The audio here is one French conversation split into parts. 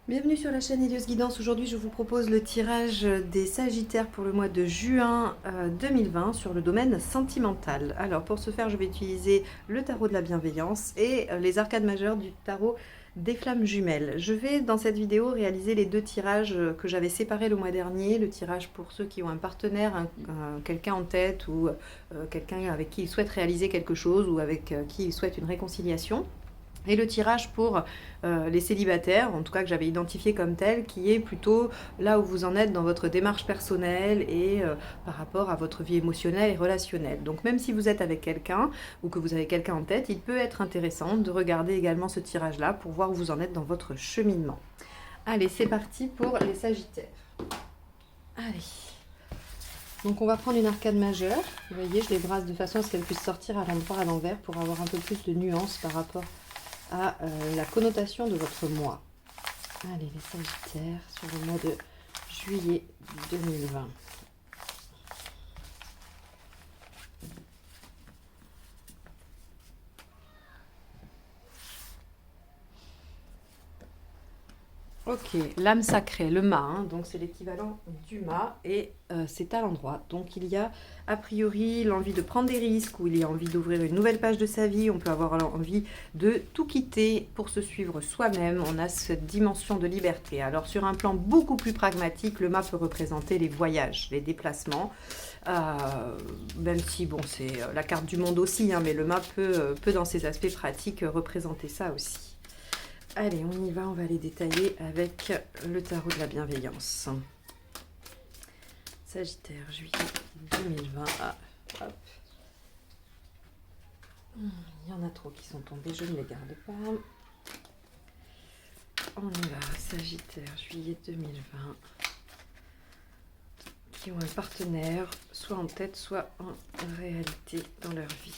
Bienvenue sur la chaîne Helios Guidance. Aujourd'hui, je vous propose le tirage des Sagittaires pour le mois de juin 2020 sur le domaine sentimental. Alors, pour ce faire, je vais utiliser le tarot de la bienveillance et les arcades majeures du tarot des flammes jumelles. Je vais, dans cette vidéo, réaliser les deux tirages que j'avais séparés le mois dernier. Le tirage pour ceux qui ont un partenaire, quelqu'un en tête ou quelqu'un avec qui ils souhaitent réaliser quelque chose ou avec qui ils souhaitent une réconciliation. Et le tirage pour les célibataires, en tout cas que j'avais identifié comme tel, qui est plutôt là où vous en êtes dans votre démarche personnelle et par rapport à votre vie émotionnelle et relationnelle. Donc même si vous êtes avec quelqu'un ou que vous avez quelqu'un en tête, il peut être intéressant de regarder également ce tirage-là pour voir où vous en êtes dans votre cheminement. Allez, c'est parti pour les Sagittaires. Allez. Donc on va prendre une arcade majeure. Vous voyez, je les brasse de façon à ce qu'elle puisse sortir à l'endroit, à l'envers pour avoir un peu plus de nuances par rapport à la connotation de votre mois. Allez, les Sagittaires sur le mois de juillet 2020. Ok, l'âme sacrée, le mât, hein, donc c'est l'équivalent du mât et c'est à l'endroit. Donc il y a a priori l'envie de prendre des risques ou il y a envie d'ouvrir une nouvelle page de sa vie. On peut avoir envie de tout quitter pour se suivre soi-même. On a cette dimension de liberté. Alors sur un plan beaucoup plus pragmatique, le mât peut représenter les voyages, les déplacements. Même si bon, c'est la carte du monde aussi, hein, mais le mât peut dans ses aspects pratiques représenter ça aussi. Allez, on y va, on va les détailler avec le tarot de la bienveillance. Sagittaire, juillet 2020. Ah, hop. Il y en a trop qui sont tombés, je ne les garde pas. On y va, Sagittaire, juillet 2020. Qui ont un partenaire, soit en tête, soit en réalité dans leur vie.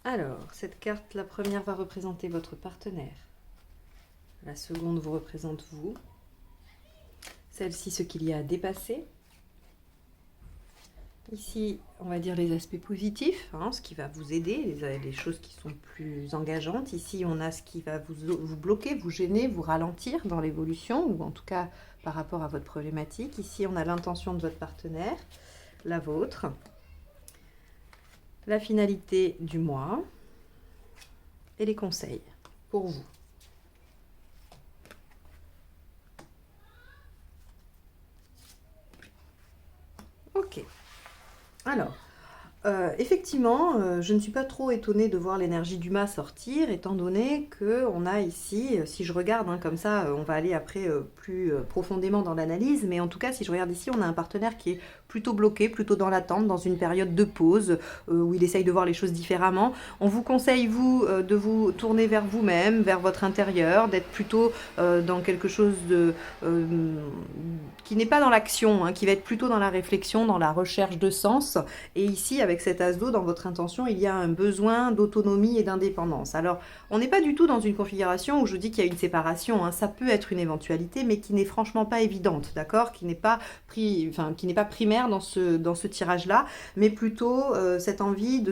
Alors, cette carte, la première va représenter votre partenaire. La seconde vous représente vous. Celle-ci, ce qu'il y a à dépasser. Ici, on va dire les aspects positifs, hein, ce qui va vous aider, les choses qui sont plus engageantes. Ici, on a ce qui va vous bloquer, vous gêner, vous ralentir dans l'évolution, ou en tout cas par rapport à votre problématique. Ici, on a l'intention de votre partenaire, la vôtre. La finalité du mois et les conseils pour vous. Ok. Alors, effectivement, je ne suis pas trop étonnée de voir l'énergie du mât sortir, étant donné qu'on a ici, si je regarde hein, comme ça, on va aller après plus profondément dans l'analyse, mais en tout cas, si je regarde ici, on a un partenaire qui est plutôt bloqué, plutôt dans l'attente, dans une période de pause, où il essaye de voir les choses différemment. On vous conseille, vous, de vous tourner vers vous-même, vers votre intérieur, d'être plutôt dans quelque chose de qui n'est pas dans l'action, hein, qui va être plutôt dans la réflexion, dans la recherche de sens. Et ici, avec cet as d'eau, dans votre intention, il y a un besoin d'autonomie et d'indépendance. Alors, on n'est pas du tout dans une configuration où je dis qu'il y a une séparation. Hein. Ça peut être une éventualité, mais qui n'est franchement pas évidente, d'accord, qui n'est pas primaire dans ce tirage-là, mais plutôt cette envie de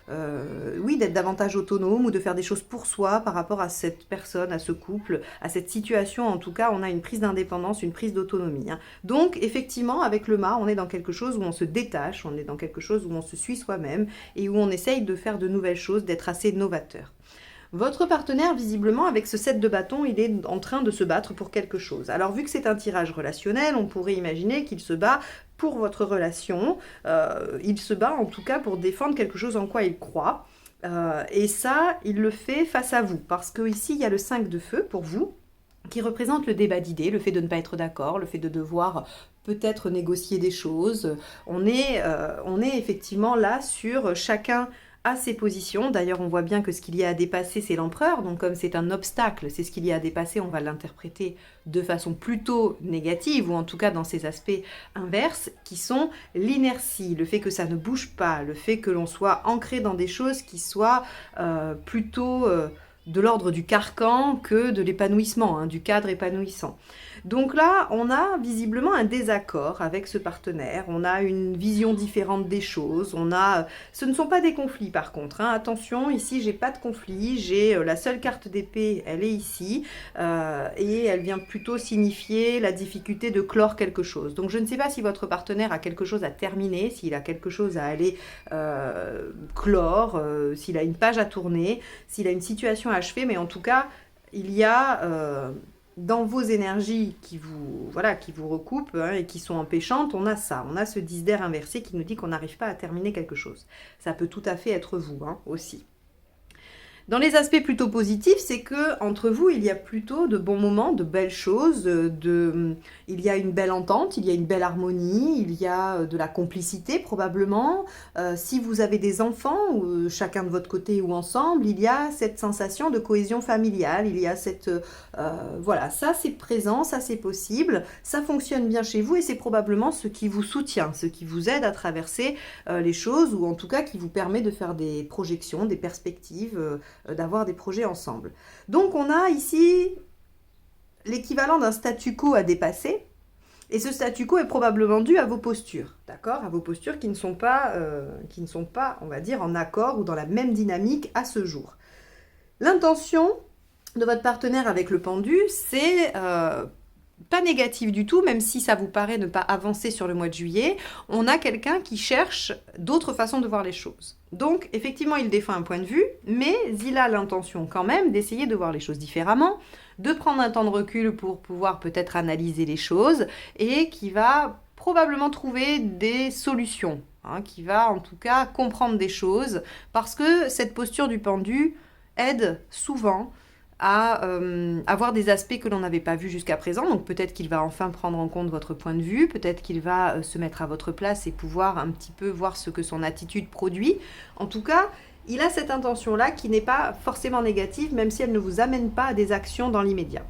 d'être davantage autonome ou de faire des choses pour soi par rapport à cette personne, à ce couple, à cette situation. En tout cas, on a une prise d'indépendance, une prise d'autonomie. Hein. Donc, effectivement, avec le mât, on est dans quelque chose où on se détache, on est dans quelque chose où on se suit soi-même et où on essaye de faire de nouvelles choses, d'être assez novateur. Votre partenaire, visiblement, avec ce 7 de bâton, il est en train de se battre pour quelque chose. Alors, vu que c'est un tirage relationnel, on pourrait imaginer qu'il se bat pour votre relation. Il se bat, en tout cas, pour défendre quelque chose en quoi il croit. Et ça, il le fait face à vous. Parce que ici, il y a le 5 de feu pour vous, qui représente le débat d'idées, le fait de ne pas être d'accord, le fait de devoir peut-être négocier des choses. On est effectivement là sur chacun à ses positions. D'ailleurs, on voit bien que ce qu'il y a à dépasser, c'est l'empereur. Donc, comme c'est un obstacle, c'est ce qu'il y a à dépasser, on va l'interpréter de façon plutôt négative, ou en tout cas dans ses aspects inverses, qui sont l'inertie, le fait que ça ne bouge pas, le fait que l'on soit ancré dans des choses qui soient plutôt de l'ordre du carcan que de l'épanouissement, hein, du cadre épanouissant. Donc là, on a visiblement un désaccord avec ce partenaire, on a une vision différente des choses, ce ne sont pas des conflits par contre, hein. Attention, ici j'ai pas de conflit, j'ai la seule carte d'épée, elle est ici, et elle vient plutôt signifier la difficulté de clore quelque chose. Donc je ne sais pas si votre partenaire a quelque chose à terminer, s'il a quelque chose à aller clore, s'il a une page à tourner, s'il a une situation à achever, mais en tout cas, il y a dans vos énergies qui vous recoupent, hein, et qui sont empêchantes, on a ça, on a ce 10 d'air inversé qui nous dit qu'on n'arrive pas à terminer quelque chose. Ça peut tout à fait être vous, hein, aussi. Dans les aspects plutôt positifs, c'est que entre vous, il y a plutôt de bons moments, de belles choses, il y a une belle entente, il y a une belle harmonie, il y a de la complicité probablement. Si vous avez des enfants, chacun de votre côté ou ensemble, il y a cette sensation de cohésion familiale, il y a cette... voilà, ça c'est présent, ça c'est possible, ça fonctionne bien chez vous et c'est probablement ce qui vous soutient, ce qui vous aide à traverser les choses ou en tout cas qui vous permet de faire des projections, des perspectives, d'avoir des projets ensemble. Donc on a ici l'équivalent d'un statu quo à dépasser, et ce statu quo est probablement dû à vos postures, d'accord, à vos postures qui ne sont pas, on va dire, en accord ou dans la même dynamique à ce jour. L'intention de votre partenaire avec le pendu, c'est pas négatif du tout, même si ça vous paraît ne pas avancer sur le mois de juillet, on a quelqu'un qui cherche d'autres façons de voir les choses. Donc, effectivement, il défend un point de vue, mais il a l'intention quand même d'essayer de voir les choses différemment, de prendre un temps de recul pour pouvoir peut-être analyser les choses, et qui va probablement trouver des solutions, hein, qui va en tout cas comprendre des choses, parce que cette posture du pendu aide souvent à avoir des aspects que l'on n'avait pas vus jusqu'à présent. Donc peut-être qu'il va enfin prendre en compte votre point de vue, peut-être qu'il va se mettre à votre place et pouvoir un petit peu voir ce que son attitude produit. En tout cas, il a cette intention-là qui n'est pas forcément négative, même si elle ne vous amène pas à des actions dans l'immédiat.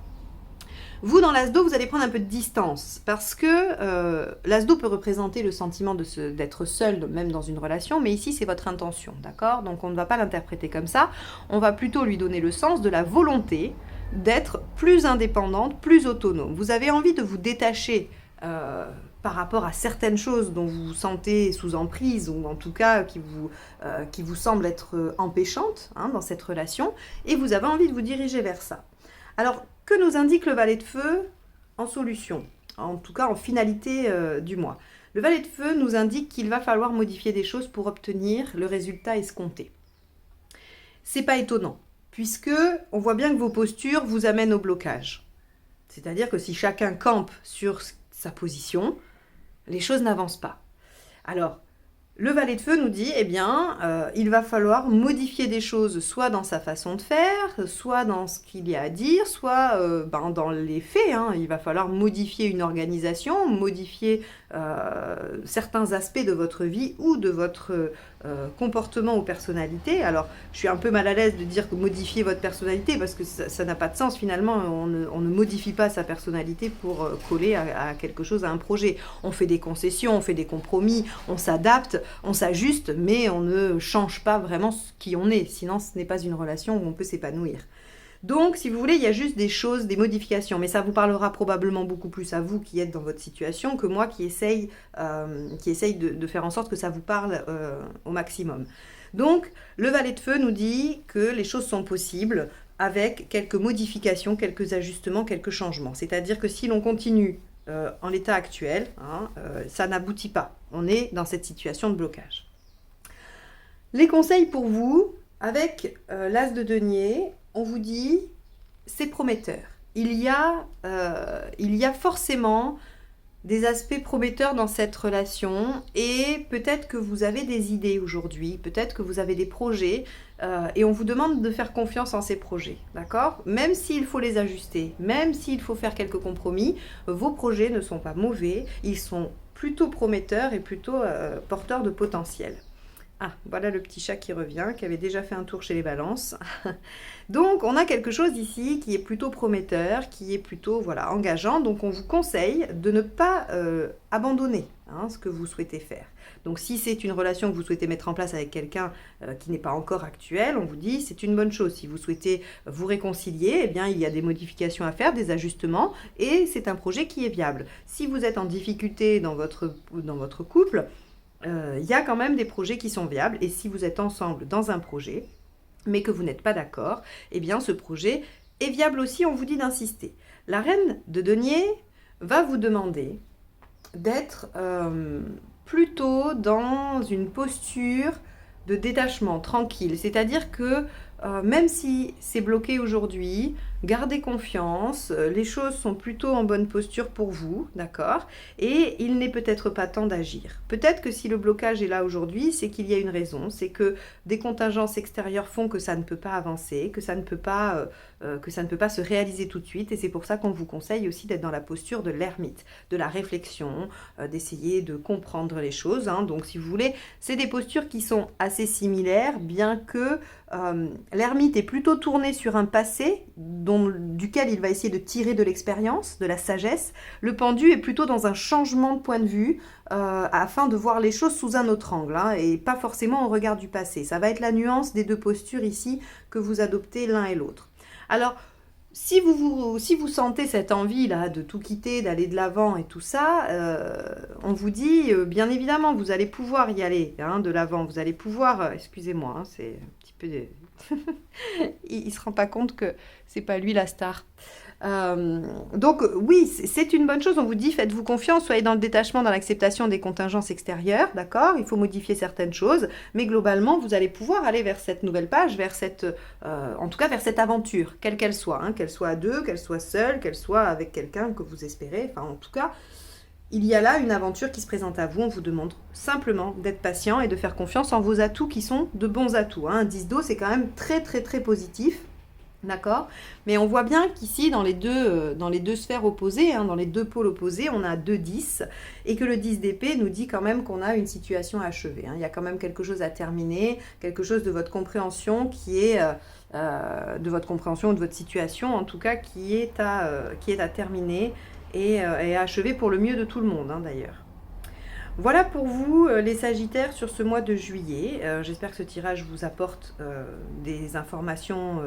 Vous, dans l'As-Do, vous allez prendre un peu de distance parce que l'As-Do peut représenter le sentiment d'être seul, même dans une relation, mais ici, c'est votre intention, d'accord? Donc, on ne va pas l'interpréter comme ça. On va plutôt lui donner le sens de la volonté d'être plus indépendante, plus autonome. Vous avez envie de vous détacher par rapport à certaines choses dont vous vous sentez sous emprise ou en tout cas qui vous semblent être empêchantes, hein, dans cette relation, et vous avez envie de vous diriger vers ça. Alors, que nous indique le valet de feu en solution, en tout cas en finalité du mois? Le valet de feu nous indique qu'il va falloir modifier des choses pour obtenir le résultat escompté. C'est pas étonnant, puisque on voit bien que vos postures vous amènent au blocage. C'est-à-dire que si chacun campe sur sa position, les choses n'avancent pas. Alors, le valet de feu nous dit, eh bien, il va falloir modifier des choses, soit dans sa façon de faire, soit dans ce qu'il y a à dire, soit dans les faits, hein. Il va falloir modifier une organisation, modifier certains aspects de votre vie ou de votre comportement ou personnalité. Alors, je suis un peu mal à l'aise de dire que modifier votre personnalité, parce que ça n'a pas de sens finalement. On ne modifie pas sa personnalité pour coller à quelque chose, à un projet. On fait des concessions, on fait des compromis, on s'adapte, on s'ajuste, mais on ne change pas vraiment qui on est. Sinon, ce n'est pas une relation où on peut s'épanouir. Donc, si vous voulez, il y a juste des choses, des modifications, mais ça vous parlera probablement beaucoup plus à vous qui êtes dans votre situation que moi qui essaye de faire en sorte que ça vous parle au maximum. Donc, le valet de feu nous dit que les choses sont possibles avec quelques modifications, quelques ajustements, quelques changements. C'est-à-dire que si l'on continue en l'état actuel, hein, ça n'aboutit pas. On est dans cette situation de blocage. Les conseils pour vous, avec l'As de denier, on vous dit, c'est prometteur. Il y a forcément des aspects prometteurs dans cette relation et peut-être que vous avez des idées aujourd'hui, peut-être que vous avez des projets et on vous demande de faire confiance en ces projets, d'accord? Même s'il faut les ajuster, même s'il faut faire quelques compromis, vos projets ne sont pas mauvais, ils sont plutôt prometteurs et plutôt porteurs de potentiel. Ah, voilà le petit chat qui revient, qui avait déjà fait un tour chez les balances. Donc, on a quelque chose ici qui est plutôt prometteur, qui est plutôt voilà, engageant. Donc, on vous conseille de ne pas abandonner ce que vous souhaitez faire. Donc, si c'est une relation que vous souhaitez mettre en place avec quelqu'un qui n'est pas encore actuel, on vous dit c'est une bonne chose. Si vous souhaitez vous réconcilier, eh bien, il y a des modifications à faire, des ajustements, et c'est un projet qui est viable. Si vous êtes en difficulté dans votre couple, il y a quand même des projets qui sont viables, et si vous êtes ensemble dans un projet, mais que vous n'êtes pas d'accord, eh bien ce projet est viable aussi, on vous dit d'insister. La reine de denier va vous demander d'être plutôt dans une posture de détachement, tranquille. C'est-à-dire que même si c'est bloqué aujourd'hui, gardez confiance, les choses sont plutôt en bonne posture pour vous, d'accord? Et il n'est peut-être pas temps d'agir. Peut-être que si le blocage est là aujourd'hui, c'est qu'il y a une raison, c'est que des contingences extérieures font que ça ne peut pas avancer, que ça ne peut pas se réaliser tout de suite, et c'est pour ça qu'on vous conseille aussi d'être dans la posture de l'ermite, de la réflexion, d'essayer de comprendre les choses. Donc si vous voulez, c'est des postures qui sont assez similaires, bien que l'ermite est plutôt tourné sur un passé duquel il va essayer de tirer de l'expérience, de la sagesse. Le pendu est plutôt dans un changement de point de vue afin de voir les choses sous un autre angle et pas forcément au regard du passé. Ça va être la nuance des deux postures ici que vous adoptez l'un et l'autre. Alors, si vous sentez cette envie là de tout quitter, d'aller de l'avant et tout ça, on vous dit, bien évidemment, vous allez pouvoir y aller de l'avant. Vous allez pouvoir, excusez-moi, c'est un petit peu... il ne se rend pas compte que c'est pas lui la star. Donc oui, c'est une bonne chose, on vous dit faites-vous confiance, soyez dans le détachement, dans l'acceptation des contingences extérieures, d'accord? Il faut modifier certaines choses, mais globalement, vous allez pouvoir aller vers cette nouvelle page, vers en tout cas vers cette aventure, quelle qu'elle soit, qu'elle soit à deux, qu'elle soit seule, qu'elle soit avec quelqu'un que vous espérez, enfin en tout cas, il y a là une aventure qui se présente à vous, on vous demande simplement d'être patient et de faire confiance en vos atouts qui sont de bons atouts. Un 10 d'eau, c'est quand même très très très positif. D'accord? Mais on voit bien qu'ici, dans les deux sphères opposées, dans les deux pôles opposés, on a 2-10 et que le 10 d'épée nous dit quand même qu'on a une situation à achever. Il y a quand même quelque chose à terminer, quelque chose de votre compréhension qui est, de votre compréhension ou de votre situation, en tout cas, qui est à terminer et à achever pour le mieux de tout le monde, d'ailleurs. Voilà pour vous les Sagittaires sur ce mois de juillet. J'espère que ce tirage vous apporte des informations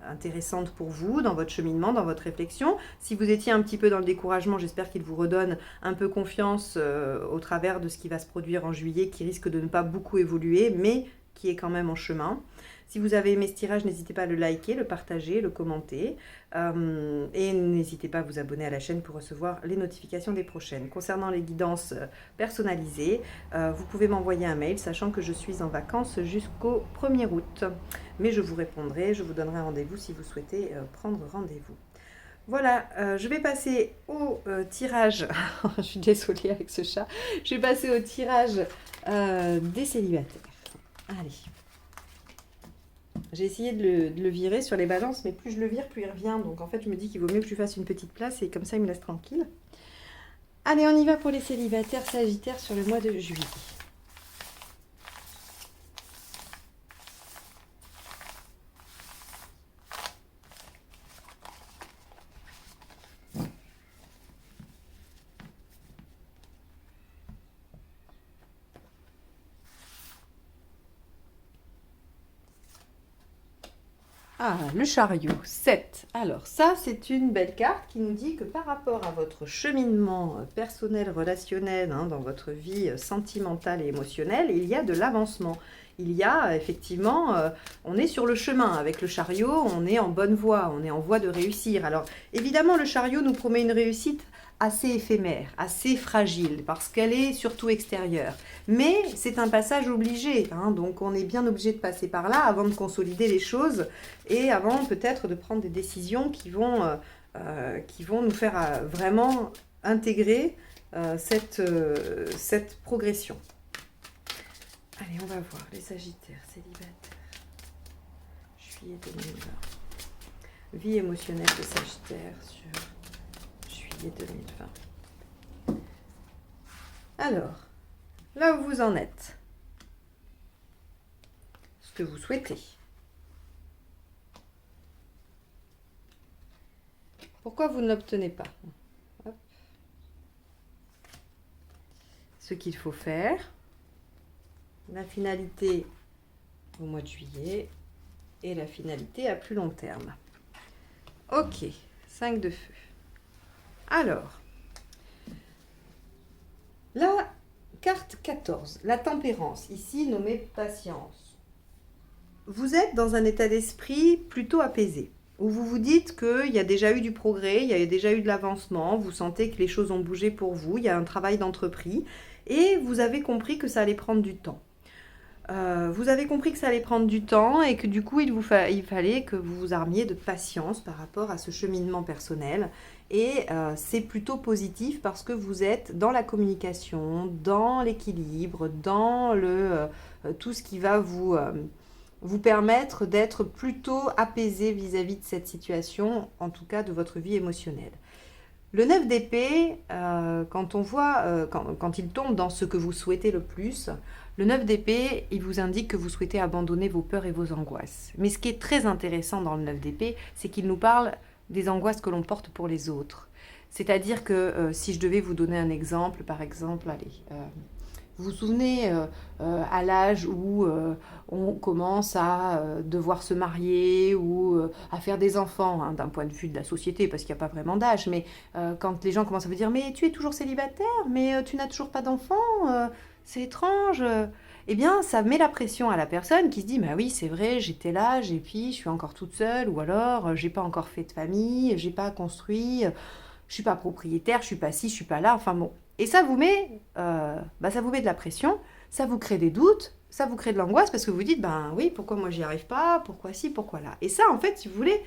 intéressantes pour vous dans votre cheminement, dans votre réflexion. Si vous étiez un petit peu dans le découragement, j'espère qu'il vous redonne un peu confiance au travers de ce qui va se produire en juillet, qui risque de ne pas beaucoup évoluer, mais qui est quand même en chemin. Si vous avez aimé ce tirage, n'hésitez pas à le liker, le partager, le commenter. Et n'hésitez pas à vous abonner à la chaîne pour recevoir les notifications des prochaines. Concernant les guidances personnalisées, vous pouvez m'envoyer un mail, sachant que je suis en vacances jusqu'au 1er août. Mais je vous répondrai, je vous donnerai un rendez-vous si vous souhaitez prendre rendez-vous. Voilà, je vais passer au tirage. Je suis désolée avec ce chat. Je vais passer au tirage des célibataires. Allez. J'ai essayé de le virer sur les balances, mais plus je le vire, plus il revient. Donc en fait, je me dis qu'il vaut mieux que je lui fasse une petite place et comme ça, il me laisse tranquille. Allez, on y va pour les célibataires sagittaires sur le mois de juillet. Ah, le chariot, 7. Alors ça, c'est une belle carte qui nous dit que par rapport à votre cheminement personnel, relationnel, dans votre vie sentimentale et émotionnelle, il y a de l'avancement. Il y a effectivement, on est sur le chemin avec le chariot, on est en bonne voie, on est en voie de réussir. Alors évidemment, le chariot nous promet une réussite assez éphémère, assez fragile, parce qu'elle est surtout extérieure. Mais c'est un passage obligé, donc on est bien obligé de passer par là avant de consolider les choses et avant peut-être de prendre des décisions qui vont nous faire vraiment intégrer cette progression. Allez, on va voir les Sagittaires célibataires. Juillet 2020. Vie émotionnelle des Sagittaires sur juillet 2020. Alors, là où vous en êtes. que vous souhaitez. Pourquoi vous ne l'obtenez pas? Hop. Ce qu'il faut faire. La finalité au mois de juillet et la finalité à plus long terme. Ok, 5 de feu. Alors, la carte 14, la tempérance, ici nommée patience. Vous êtes dans un état d'esprit plutôt apaisé, où vous vous dites qu'il y a déjà eu du progrès, il y a déjà eu de l'avancement, vous sentez que les choses ont bougé pour vous, il y a un travail d'entrepris, et vous avez compris que ça allait prendre du temps. Vous avez compris que ça allait prendre du temps et que du coup il fallait que vous vous armiez de patience par rapport à ce cheminement personnel. Et c'est plutôt positif parce que vous êtes dans la communication, dans l'équilibre, dans tout ce qui va vous permettre d'être plutôt apaisé vis-à-vis de cette situation, en tout cas de votre vie émotionnelle. Le 9 d'épée, quand on voit, quand il tombe dans ce que vous souhaitez le plus, le 9 d'épée, il vous indique que vous souhaitez abandonner vos peurs et vos angoisses. Mais ce qui est très intéressant dans le 9 d'épée, c'est qu'il nous parle des angoisses que l'on porte pour les autres. C'est-à-dire que si je devais vous donner un exemple, par exemple, vous vous souvenez à l'âge où on commence à devoir se marier ou à faire des enfants, hein, d'un point de vue de la société, parce qu'il n'y a pas vraiment d'âge, mais quand les gens commencent à vous dire « mais tu es toujours célibataire, mais tu n'as toujours pas d'enfant, c'est étrange », eh bien ça met la pression à la personne qui se dit « bah oui, c'est vrai, j'étais là, et puis je suis encore toute seule, ou alors j'ai pas encore fait de famille, j'ai pas construit, je suis pas propriétaire, je suis pas ci, je suis pas là », enfin bon. Et ça vous met de la pression, ça vous crée des doutes, ça vous crée de l'angoisse parce que vous dites, ben oui, pourquoi moi j'y arrive pas, pourquoi ci, pourquoi là. Et ça, en fait, si vous voulez,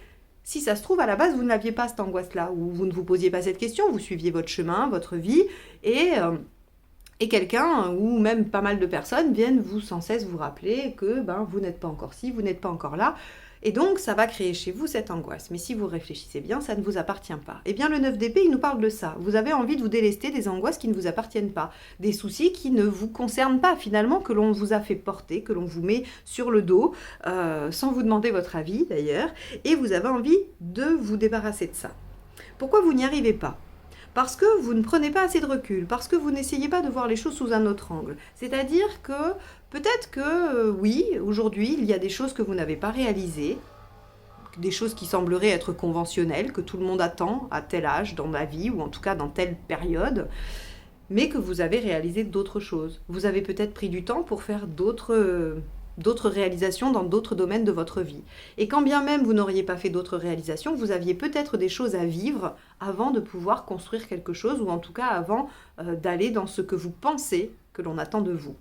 si ça se trouve, à la base, vous n'aviez pas cette angoisse-là, ou vous ne vous posiez pas cette question, vous suiviez votre chemin, votre vie, et quelqu'un, ou même pas mal de personnes, viennent sans cesse vous rappeler que vous n'êtes pas encore ci, vous n'êtes pas encore là. Et donc, ça va créer chez vous cette angoisse. Mais si vous réfléchissez bien, ça ne vous appartient pas. Eh bien, le 9 d'épée, il nous parle de ça. Vous avez envie de vous délester des angoisses qui ne vous appartiennent pas, des soucis qui ne vous concernent pas finalement, que l'on vous a fait porter, que l'on vous met sur le dos, sans vous demander votre avis d'ailleurs, et vous avez envie de vous débarrasser de ça. Pourquoi vous n'y arrivez pas ? Parce que vous ne prenez pas assez de recul, parce que vous n'essayez pas de voir les choses sous un autre angle. C'est-à-dire que peut-être que oui, aujourd'hui, il y a des choses que vous n'avez pas réalisées, des choses qui sembleraient être conventionnelles, que tout le monde attend à tel âge dans la vie, ou en tout cas dans telle période, mais que vous avez réalisé d'autres choses. Vous avez peut-être pris du temps pour faire d'autres réalisations dans d'autres domaines de votre vie. Et quand bien même vous n'auriez pas fait d'autres réalisations, vous aviez peut-être des choses à vivre avant de pouvoir construire quelque chose, ou en tout cas avant d'aller dans ce que vous pensez que l'on attend de vous.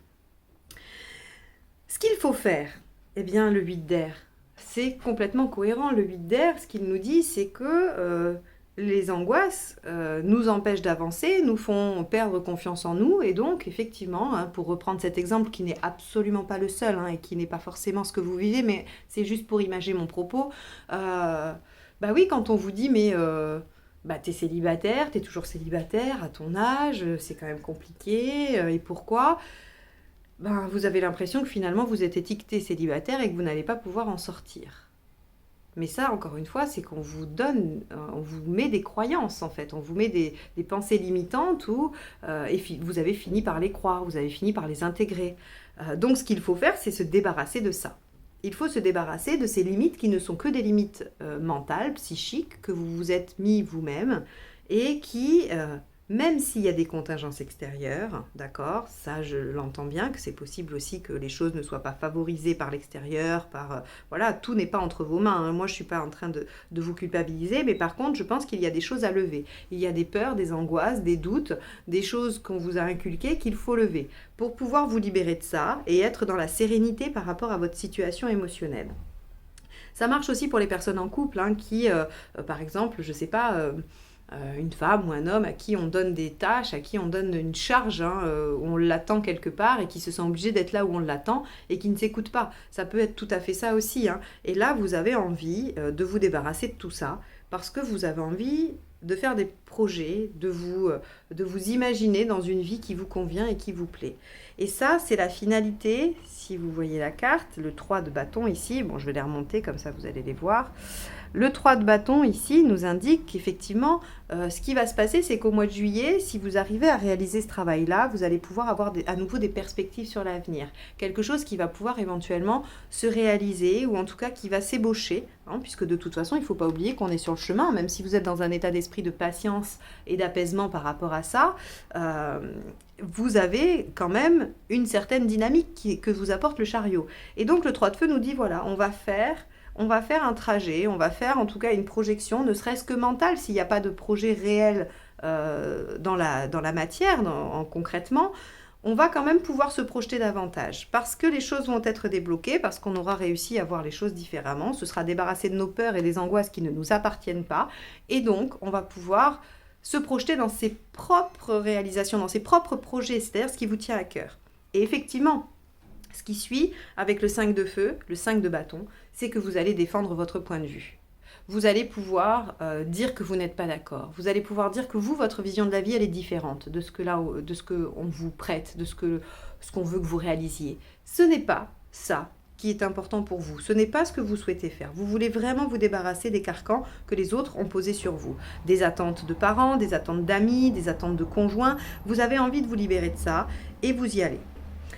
Ce qu'il faut faire, eh bien le 8 d'air, c'est complètement cohérent. Le 8 d'air, ce qu'il nous dit, c'est que les angoisses nous empêchent d'avancer, nous font perdre confiance en nous, et donc effectivement, hein, pour reprendre cet exemple qui n'est absolument pas le seul, hein, et qui n'est pas forcément ce que vous vivez, mais c'est juste pour imager mon propos, oui, quand on vous dit mais t'es célibataire, t'es toujours célibataire à ton âge, c'est quand même compliqué, et pourquoi ? Vous avez l'impression que finalement vous êtes étiqueté célibataire et que vous n'allez pas pouvoir en sortir. Mais ça, encore une fois, c'est qu'on vous donne, on vous met des croyances en fait, on vous met des pensées limitantes et vous avez fini par les croire, vous avez fini par les intégrer. Donc ce qu'il faut faire, c'est se débarrasser de ça. Il faut se débarrasser de ces limites qui ne sont que des limites mentales, psychiques, que vous vous êtes mis vous-même et qui... même s'il y a des contingences extérieures, d'accord, ça je l'entends bien, que c'est possible aussi que les choses ne soient pas favorisées par l'extérieur, voilà, tout n'est pas entre vos mains, hein. Moi je ne suis pas en train de vous culpabiliser, mais par contre je pense qu'il y a des choses à lever. Il y a des peurs, des angoisses, des doutes, des choses qu'on vous a inculquées qu'il faut lever pour pouvoir vous libérer de ça et être dans la sérénité par rapport à votre situation émotionnelle. Ça marche aussi pour les personnes en couple, hein, qui, par exemple, je ne sais pas... une femme ou un homme à qui on donne des tâches, à qui on donne une charge, hein, où on l'attend quelque part et qui se sent obligé d'être là où on l'attend et qui ne s'écoute pas. Ça peut être tout à fait ça aussi, hein. Et là, vous avez envie de vous débarrasser de tout ça parce que vous avez envie de faire des projets, de vous imaginer dans une vie qui vous convient et qui vous plaît. Et ça, c'est la finalité. Si vous voyez la carte, le 3 de bâton ici, bon, je vais les remonter, comme ça vous allez les voir. Le 3 de bâton ici nous indique qu'effectivement, ce qui va se passer, c'est qu'au mois de juillet, si vous arrivez à réaliser ce travail-là, vous allez pouvoir avoir à nouveau des perspectives sur l'avenir. Quelque chose qui va pouvoir éventuellement se réaliser ou en tout cas qui va s'ébaucher, hein, puisque de toute façon, il ne faut pas oublier qu'on est sur le chemin, même si vous êtes dans un état d'esprit de patience et d'apaisement par rapport à ça. Vous avez quand même une certaine dynamique que vous apporte le chariot. Et donc le 3 de feu nous dit, voilà, on va faire un trajet, on va faire en tout cas une projection, ne serait-ce que mentale, s'il n'y a pas de projet réel dans la matière, concrètement, on va quand même pouvoir se projeter davantage, parce que les choses vont être débloquées, parce qu'on aura réussi à voir les choses différemment, ce sera débarrassé de nos peurs et des angoisses qui ne nous appartiennent pas, et donc on va pouvoir se projeter dans ses propres réalisations, dans ses propres projets, c'est-à-dire ce qui vous tient à cœur. Et effectivement, ce qui suit avec le 5 de feu, le 5 de bâton, c'est que vous allez défendre votre point de vue. Vous allez pouvoir dire que vous n'êtes pas d'accord. Vous allez pouvoir dire que vous, votre vision de la vie, elle est différente de ce qu'on vous prête, de ce qu'on veut que vous réalisiez. Ce n'est pas ça qui est important pour vous. Ce n'est pas ce que vous souhaitez faire. Vous voulez vraiment vous débarrasser des carcans que les autres ont posés sur vous. Des attentes de parents, des attentes d'amis, des attentes de conjoints. Vous avez envie de vous libérer de ça et vous y allez.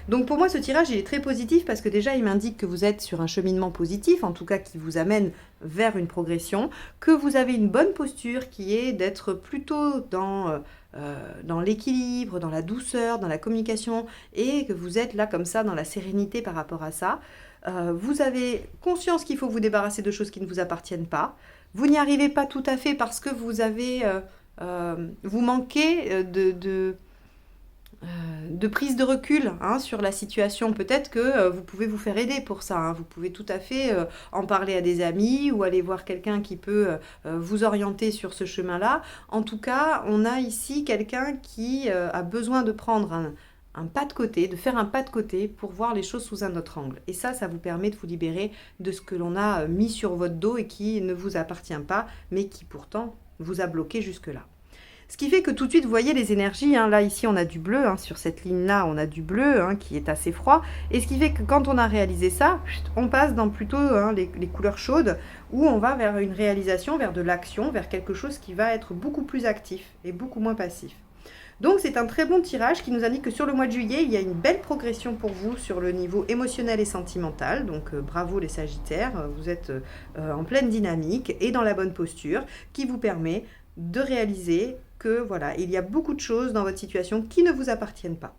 Donc pour moi, ce tirage, il est très positif parce que déjà, il m'indique que vous êtes sur un cheminement positif, en tout cas qui vous amène vers une progression, que vous avez une bonne posture qui est d'être plutôt dans l'équilibre, dans la douceur, dans la communication, et que vous êtes là comme ça dans la sérénité par rapport à ça. Vous avez conscience qu'il faut vous débarrasser de choses qui ne vous appartiennent pas. Vous n'y arrivez pas tout à fait parce que vous manquez de prise de recul, hein, sur la situation. Peut-être que vous pouvez vous faire aider pour ça, hein. Vous pouvez tout à fait en parler à des amis ou aller voir quelqu'un qui peut vous orienter sur ce chemin-là. En tout cas, on a ici quelqu'un qui a besoin de prendre un pas de côté, de faire un pas de côté pour voir les choses sous un autre angle. Et ça vous permet de vous libérer de ce que l'on a mis sur votre dos et qui ne vous appartient pas, mais qui pourtant vous a bloqué jusque-là. Ce qui fait que tout de suite, vous voyez les énergies, hein, là, ici, on a du bleu, hein, sur cette ligne-là, on a du bleu, hein, qui est assez froid. Et ce qui fait que quand on a réalisé ça, on passe dans plutôt les couleurs chaudes, où on va vers une réalisation, vers de l'action, vers quelque chose qui va être beaucoup plus actif et beaucoup moins passif. Donc c'est un très bon tirage qui nous indique que sur le mois de juillet, il y a une belle progression pour vous sur le niveau émotionnel et sentimental. Donc bravo les Sagittaires, vous êtes en pleine dynamique et dans la bonne posture, qui vous permet de réaliser que voilà, il y a beaucoup de choses dans votre situation qui ne vous appartiennent pas.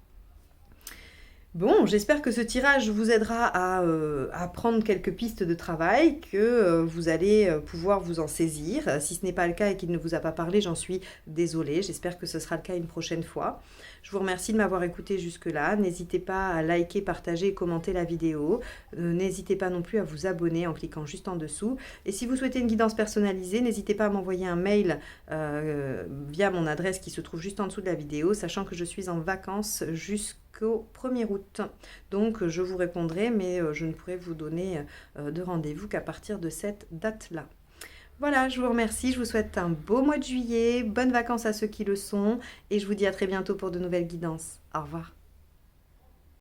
Bon, j'espère que ce tirage vous aidera à prendre quelques pistes de travail, que vous allez pouvoir vous en saisir. Si ce n'est pas le cas et qu'il ne vous a pas parlé, j'en suis désolée. J'espère que ce sera le cas une prochaine fois. Je vous remercie de m'avoir écouté jusque-là. N'hésitez pas à liker, partager et commenter la vidéo. N'hésitez pas non plus à vous abonner en cliquant juste en dessous. Et si vous souhaitez une guidance personnalisée, n'hésitez pas à m'envoyer un mail via mon adresse qui se trouve juste en dessous de la vidéo, sachant que je suis en vacances jusqu'au 1er août. Donc je vous répondrai, mais je ne pourrai vous donner de rendez-vous qu'à partir de cette date-là. Voilà, je vous remercie, je vous souhaite un beau mois de juillet, bonnes vacances à ceux qui le sont, et je vous dis à très bientôt pour de nouvelles guidances. Au revoir.